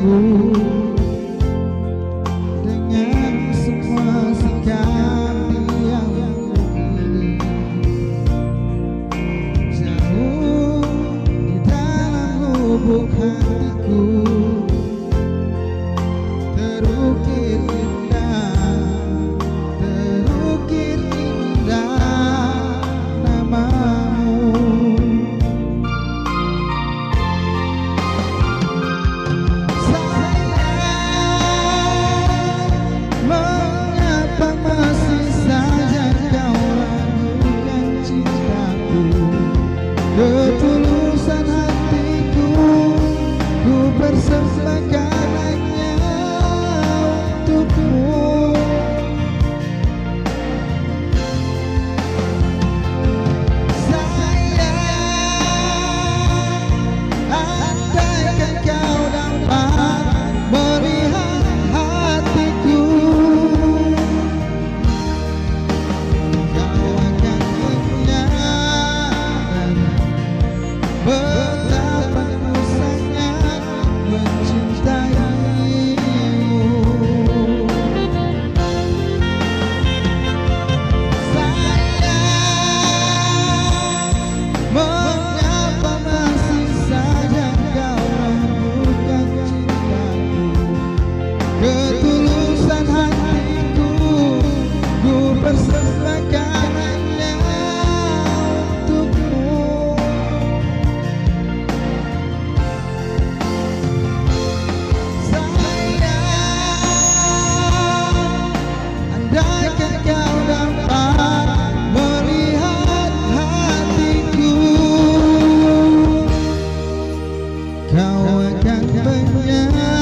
aku dengan semua sikap yang begini. Jauh di dalam lubuk hatiku terukir indah namamu. Mengapa masih saja kau ragukan cintaku, ketulusan hatiku, ku persembahkan hanya untukmu. Sayang, andaikan kau dapat melihat hatiku, kau akan menyadari betapa ku sangat mencintaimu. Sayang, mengapa masih saja kau ragukan cintaku, ketulusan hatiku, ku persembahkan hanya untukmu. Sayang, andaikan kau dapat melihat hatiku, kau akan menyadari